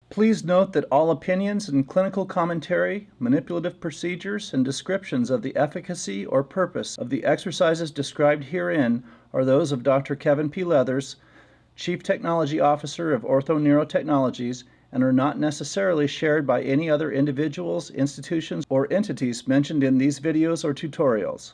Please note that all opinions and clinical commentary, manipulative procedures, and descriptions of the efficacy or purpose of the exercises described herein are those of Dr. Kevin P. Leathers, Chief Technology Officer of Ortho Neurotechnologies, and are not necessarily shared by any other individuals, institutions, or entities mentioned in these videos or tutorials.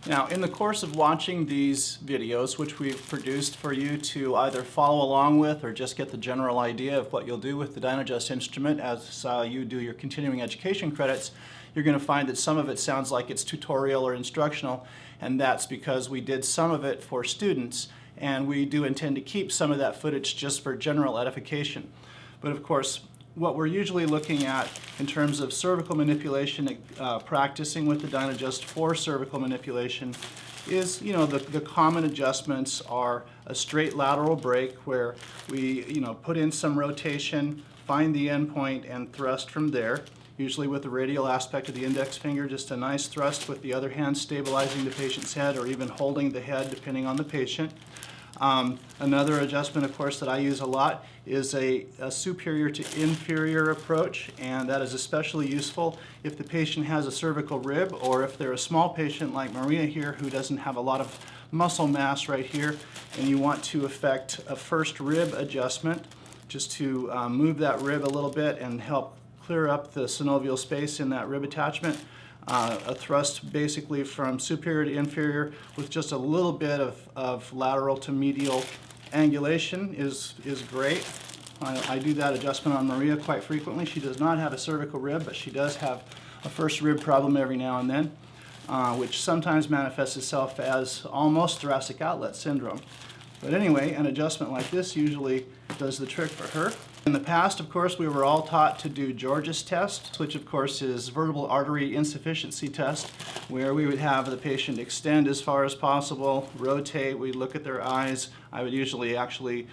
Now, in the course of watching these videos, which we've produced for you to either follow along with or just get the general idea of what you'll do with the Dynadjust instrument as you do your continuing education credits, you're going to find that some of it sounds like it's tutorial or instructional, and that's because we did some of it for students, and we do intend to keep some of that footage just for general edification. But of course, what we're usually looking at in terms of cervical manipulation, practicing with the Dynadjust for cervical manipulation is, the common adjustments are a straight lateral break where we, put in some rotation, find the end point and thrust from there, usually with the radial aspect of the index finger, just a nice thrust with the other hand stabilizing the patient's head or even holding the head depending on the patient. Another adjustment, of course, that I use a lot is a superior to inferior approach, and that is especially useful if the patient has a cervical rib or if they're a small patient like Maria here who doesn't have a lot of muscle mass right here, and you want to effect a first rib adjustment just to move that rib a little bit and help clear up the synovial space in that rib attachment. A thrust basically from superior to inferior with just a little bit of lateral to medial angulation is great. I do that adjustment on Maria quite frequently. She does not have a cervical rib, but she does have a first rib problem every now and then, which sometimes manifests itself as almost thoracic outlet syndrome. But anyway, an adjustment like this usually does the trick for her. In the past, of course, we were all taught to do George's test, which of course is vertebral artery insufficiency test, where we would have the patient extend as far as possible, rotate, we'd look at their eyes. I would usually actually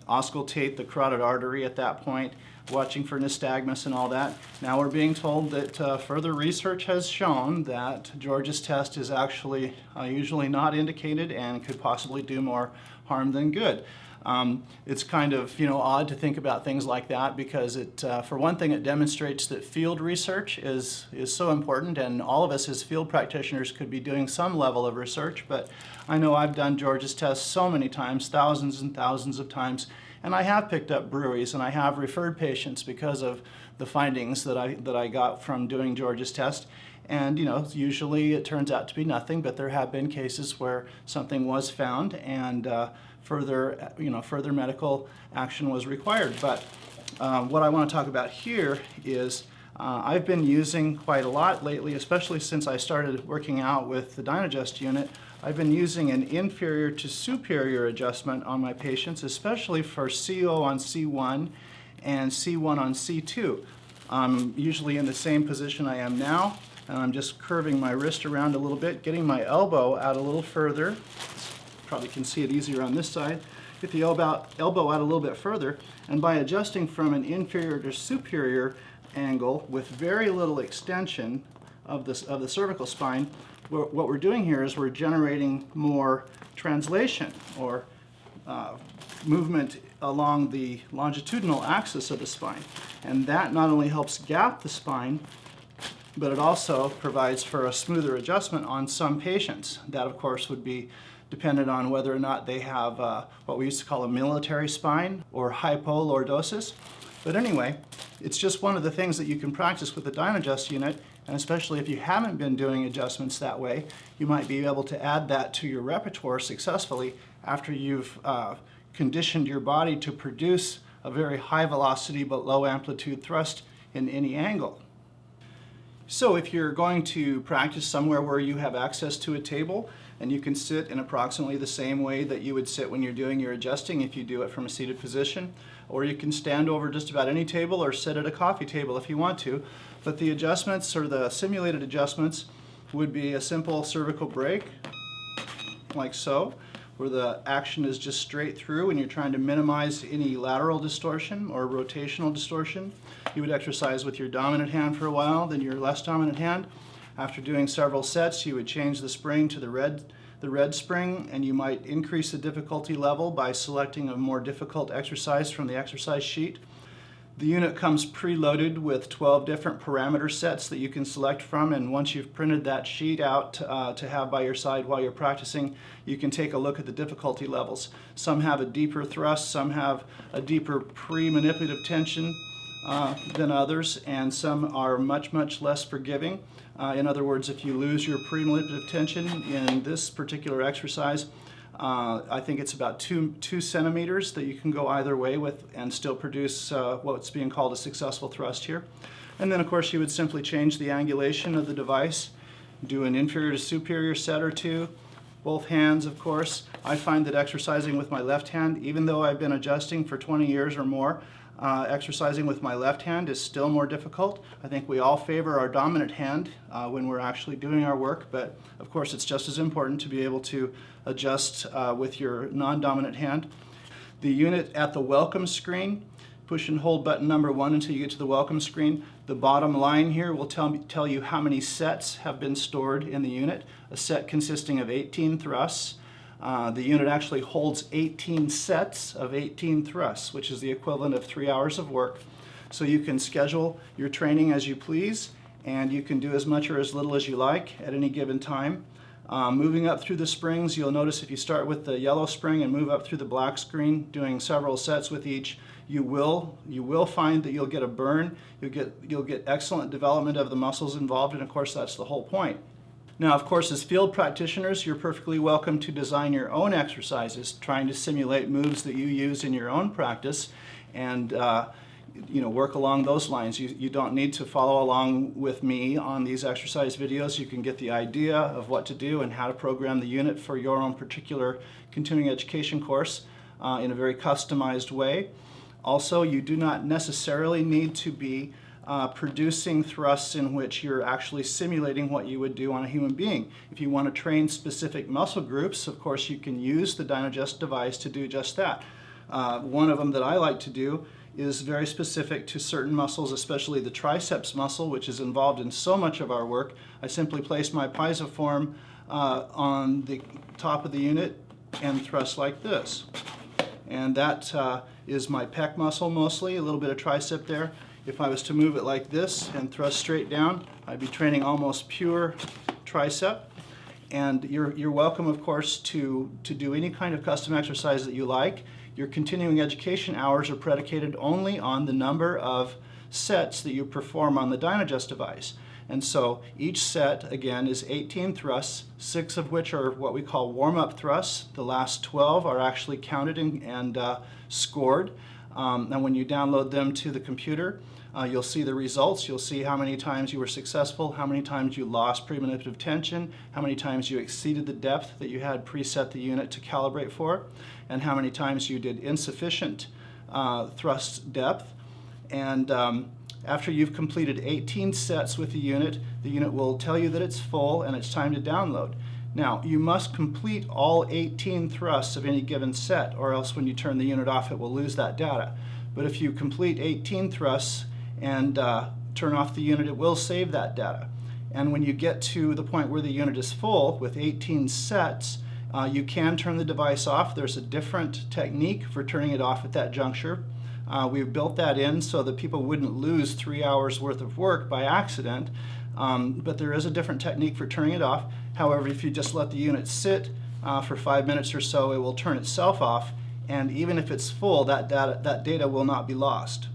auscultate the carotid artery at that point, watching for nystagmus and all that. Now we're being told that further research has shown that George's test is actually usually not indicated and could possibly do more harm than good. It's kind of odd to think about things like that because it, for one thing, it demonstrates that field research is so important, and all of us as field practitioners could be doing some level of research. But I know I've done George's test so many times, thousands and thousands of times, and I have picked up bruits and I have referred patients because of the findings that I got from doing George's test. And usually it turns out to be nothing, but there have been cases where something was found and further medical action was required. But what I want to talk about here is I've been using quite a lot lately, especially since I started working out with the Dynadjust unit. I've been using an inferior to superior adjustment on my patients, especially for CO on C1 and C1 on C2. I'm usually in the same position I am now, and I'm just curving my wrist around a little bit, getting my elbow out a little further. Probably can see it easier on this side. Get the elbow out a little bit further, and by adjusting from an inferior to superior angle with very little extension of the cervical spine, what we're doing here is we're generating more translation or movement along the longitudinal axis of the spine. And that not only helps gap the spine, but it also provides for a smoother adjustment on some patients. That, of course, would be dependent on whether or not they have what we used to call a military spine or hypolordosis. But anyway, it's just one of the things that you can practice with the Dynadjust unit, and especially if you haven't been doing adjustments that way, you might be able to add that to your repertoire successfully after you've conditioned your body to produce a very high velocity but low amplitude thrust in any angle. So if you're going to practice somewhere where you have access to a table and you can sit in approximately the same way that you would sit when you're doing your adjusting if you do it from a seated position, or you can stand over just about any table or sit at a coffee table if you want to. But the adjustments, or the simulated adjustments, would be a simple cervical break, like so, where the action is just straight through and you're trying to minimize any lateral distortion or rotational distortion. You would exercise with your dominant hand for a while, then your less dominant hand. After doing several sets, you would change the spring to the red spring, and you might increase the difficulty level by selecting a more difficult exercise from the exercise sheet. The unit comes preloaded with 12 different parameter sets that you can select from, and once you've printed that sheet out to have by your side while you're practicing, you can take a look at the difficulty levels. Some have a deeper thrust, some have a deeper pre-manipulative tension than others, and some are much, much less forgiving. In other words, if you lose your pre-manipulative tension in this particular exercise, I think it's about two centimeters that you can go either way with and still produce what's being called a successful thrust here. And then of course you would simply change the angulation of the device, do an inferior to superior set or two, both hands of course. I find that exercising with my left hand, even though I've been adjusting for 20 years or more, exercising with my left hand is still more difficult. I think we all favor our dominant hand when we're actually doing our work, but of course it's just as important to be able to adjust with your non-dominant hand. The unit at the welcome screen, push and hold button number 1 until you get to the welcome screen. The bottom line here will tell you how many sets have been stored in the unit. A set consisting of 18 thrusts. The unit actually holds 18 sets of 18 thrusts, which is the equivalent of 3 hours of work. So you can schedule your training as you please, and you can do as much or as little as you like at any given time. Moving up through the springs, you'll notice if you start with the yellow spring and move up through the black screen, doing several sets with each, you will find that you'll get a burn. You'll get excellent development of the muscles involved, and of course that's the whole point. Now, of course, as field practitioners, you're perfectly welcome to design your own exercises, trying to simulate moves that you use in your own practice, and work along those lines. You don't need to follow along with me on these exercise videos. You can get the idea of what to do and how to program the unit for your own particular continuing education course in a very customized way. Also, you do not necessarily need to be producing thrusts in which you're actually simulating what you would do on a human being. If you want to train specific muscle groups, of course you can use the Dynadjust device to do just that. One of them that I like to do is very specific to certain muscles, especially the triceps muscle, which is involved in so much of our work. I simply place my piezoform on the top of the unit and thrust like this. And that is my pec muscle mostly, a little bit of tricep there. If I was to move it like this and thrust straight down, I'd be training almost pure tricep. And you're welcome, of course, to do any kind of custom exercise that you like. Your continuing education hours are predicated only on the number of sets that you perform on the Dynadjust device. And so each set, again, is 18 thrusts, 6 of which are what we call warm-up thrusts. The last 12 are actually counted and scored. And when you download them to the computer, you'll see the results. You'll see how many times you were successful, how many times you lost pre-manipulative tension, how many times you exceeded the depth that you had preset the unit to calibrate for, and how many times you did insufficient thrust depth. And after you've completed 18 sets with the unit will tell you that it's full and it's time to download. Now, you must complete all 18 thrusts of any given set, or else when you turn the unit off, it will lose that data. But if you complete 18 thrusts and turn off the unit, it will save that data. And when you get to the point where the unit is full with 18 sets, you can turn the device off. There's a different technique for turning it off at that juncture. We've built that in so that people wouldn't lose 3 hours worth of work by accident, but there is a different technique for turning it off. However, if you just let the unit sit for 5 minutes or so, it will turn itself off, and even if it's full, that data will not be lost.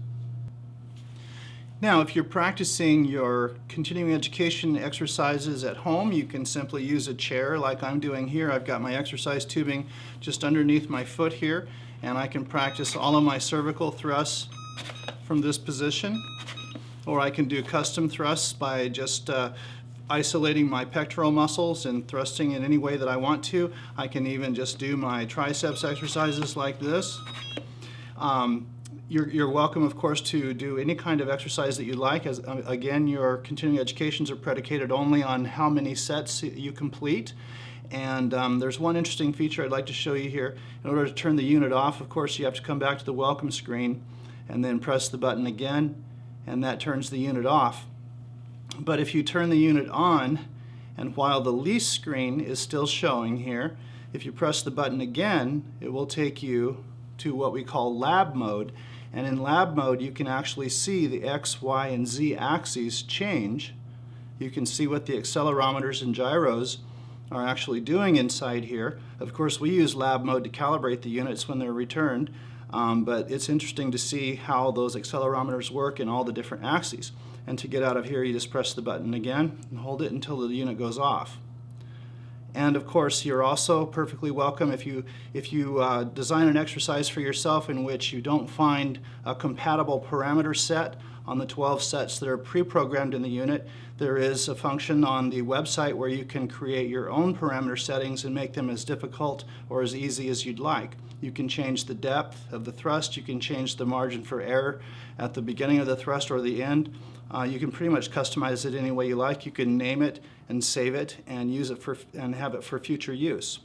Now, if you're practicing your continuing education exercises at home, you can simply use a chair like I'm doing here. I've got my exercise tubing just underneath my foot here, and I can practice all of my cervical thrusts from this position. Or I can do custom thrusts by just isolating my pectoral muscles and thrusting in any way that I want to. I can even just do my triceps exercises like this. You're welcome, of course, to do any kind of exercise that you like. As again, your continuing educations are predicated only on how many sets you complete. And there's one interesting feature I'd like to show you here. In order to turn the unit off, of course, you have to come back to the welcome screen and then press the button again, and that turns the unit off. But if you turn the unit on, and while the lease screen is still showing here, if you press the button again, it will take you to what we call lab mode. And in lab mode, you can actually see the X, Y, and Z axes change. You can see what the accelerometers and gyros are actually doing inside here. Of course, we use lab mode to calibrate the units when they're returned, but it's interesting to see how those accelerometers work in all the different axes. And to get out of here, you just press the button again and hold it until the unit goes off. And of course, you're also perfectly welcome if you design an exercise for yourself in which you don't find a compatible parameter set on the 12 sets that are pre-programmed in the unit. There is a function on the website where you can create your own parameter settings and make them as difficult or as easy as you'd like. You can change the depth of the thrust, you can change the margin for error at the beginning of the thrust or the end. You can pretty much customize it any way you like. You can name it and save it and use it and have it for future use.